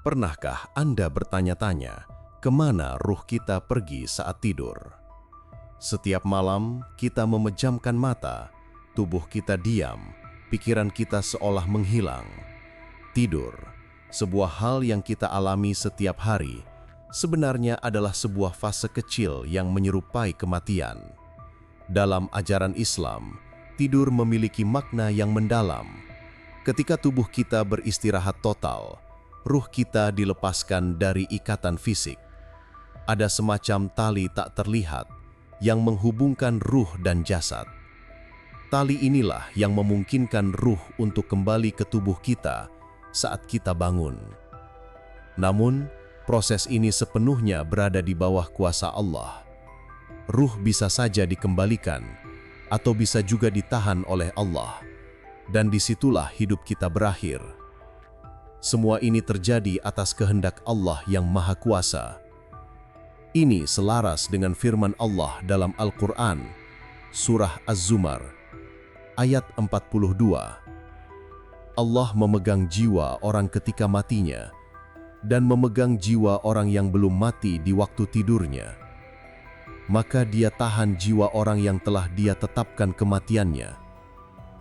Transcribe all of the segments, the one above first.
Pernahkah Anda bertanya-tanya, kemana ruh kita pergi saat tidur? Setiap malam kita memejamkan mata, tubuh kita diam, pikiran kita seolah menghilang. Tidur, sebuah hal yang kita alami setiap hari, sebenarnya adalah sebuah fase kecil yang menyerupai kematian. Dalam ajaran Islam, tidur memiliki makna yang mendalam. Ketika tubuh kita beristirahat total, ruh kita dilepaskan dari ikatan fisik. Ada semacam tali tak terlihat yang menghubungkan ruh dan jasad. Tali inilah yang memungkinkan ruh untuk kembali ke tubuh kita saat kita bangun. Namun, proses ini sepenuhnya berada di bawah kuasa Allah. Ruh bisa saja dikembalikan atau bisa juga ditahan oleh Allah, dan disitulah hidup kita berakhir. Semua ini terjadi atas kehendak Allah yang Maha Kuasa. Ini selaras dengan firman Allah dalam Al-Quran, Surah Az-Zumar, ayat 42. Allah memegang jiwa orang ketika matinya, dan memegang jiwa orang yang belum mati di waktu tidurnya. Maka Dia tahan jiwa orang yang telah Dia tetapkan kematiannya,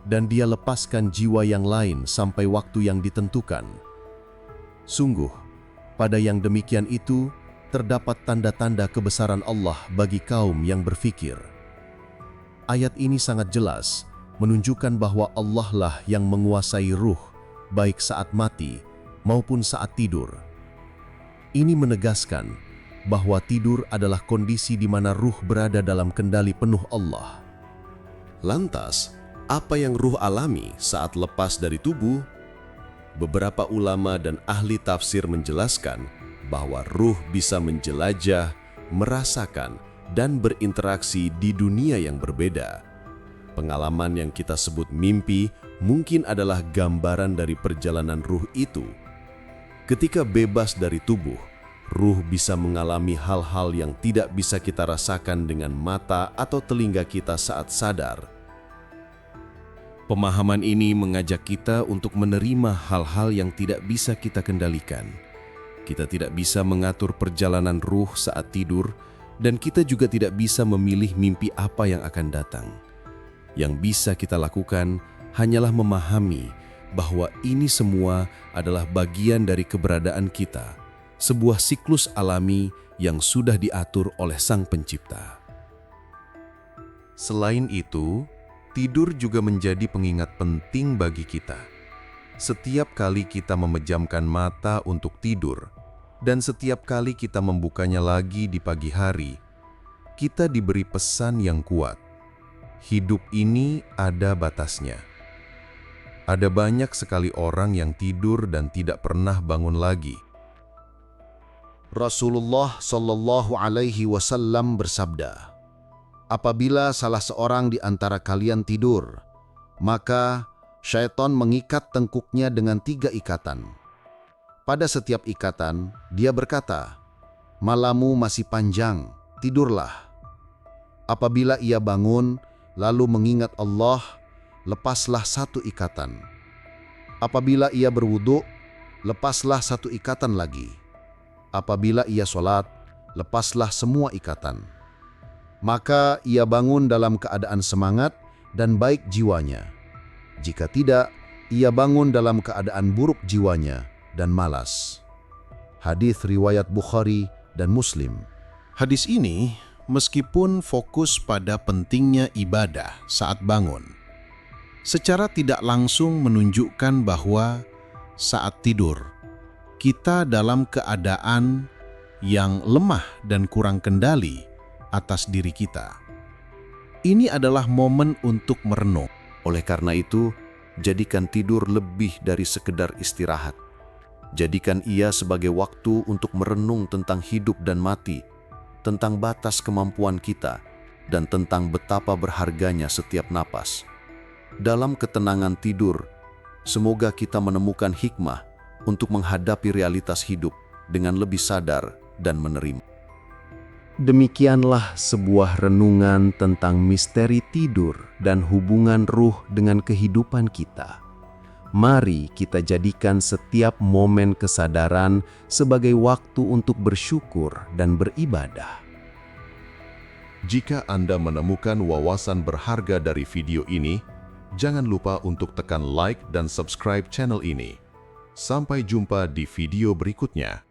dan Dia lepaskan jiwa yang lain sampai waktu yang ditentukan. Sungguh, pada yang demikian itu, terdapat tanda-tanda kebesaran Allah bagi kaum yang berfikir. Ayat ini sangat jelas, menunjukkan bahwa Allah lah yang menguasai ruh, baik saat mati maupun saat tidur. Ini menegaskan bahwa tidur adalah kondisi di mana ruh berada dalam kendali penuh Allah. Lantas, apa yang ruh alami saat lepas dari tubuh? Beberapa ulama dan ahli tafsir menjelaskan bahwa ruh bisa menjelajah, merasakan, dan berinteraksi di dunia yang berbeda. Pengalaman yang kita sebut mimpi mungkin adalah gambaran dari perjalanan ruh itu. Ketika bebas dari tubuh, ruh bisa mengalami hal-hal yang tidak bisa kita rasakan dengan mata atau telinga kita saat sadar. Pemahaman ini mengajak kita untuk menerima hal-hal yang tidak bisa kita kendalikan. Kita tidak bisa mengatur perjalanan ruh saat tidur, dan kita juga tidak bisa memilih mimpi apa yang akan datang. Yang bisa kita lakukan hanyalah memahami bahwa ini semua adalah bagian dari keberadaan kita, sebuah siklus alami yang sudah diatur oleh Sang Pencipta. Selain itu, tidur juga menjadi pengingat penting bagi kita. Setiap kali kita memejamkan mata untuk tidur, dan setiap kali kita membukanya lagi di pagi hari, kita diberi pesan yang kuat. Hidup ini ada batasnya. Ada banyak sekali orang yang tidur dan tidak pernah bangun lagi. Rasulullah Shallallahu Alaihi Wasallam bersabda, "Apabila salah seorang di antara kalian tidur, maka syaitan mengikat tengkuknya dengan 3 ikatan. Pada setiap ikatan, dia berkata, 'Malammu masih panjang, tidurlah.' Apabila ia bangun, lalu mengingat Allah, lepaslah 1 ikatan. Apabila ia berwudu, lepaslah 1 ikatan lagi. Apabila ia sholat, lepaslah semua ikatan. Maka ia bangun dalam keadaan semangat dan baik jiwanya. Jika tidak, ia bangun dalam keadaan buruk jiwanya dan malas." Hadis riwayat Bukhari dan Muslim. Hadis ini meskipun fokus pada pentingnya ibadah saat bangun, secara tidak langsung menunjukkan bahwa saat tidur kita dalam keadaan yang lemah dan kurang kendali atas diri kita. Ini adalah momen untuk merenung. Oleh karena itu, jadikan tidur lebih dari sekedar istirahat. Jadikan ia sebagai waktu untuk merenung tentang hidup dan mati, tentang batas kemampuan kita, dan tentang betapa berharganya setiap napas. Dalam ketenangan tidur, semoga kita menemukan hikmah untuk menghadapi realitas hidup dengan lebih sadar dan menerima. Demikianlah sebuah renungan tentang misteri tidur dan hubungan ruh dengan kehidupan kita. Mari kita jadikan setiap momen kesadaran sebagai waktu untuk bersyukur dan beribadah. Jika Anda menemukan wawasan berharga dari video ini, jangan lupa untuk tekan like dan subscribe channel ini. Sampai jumpa di video berikutnya.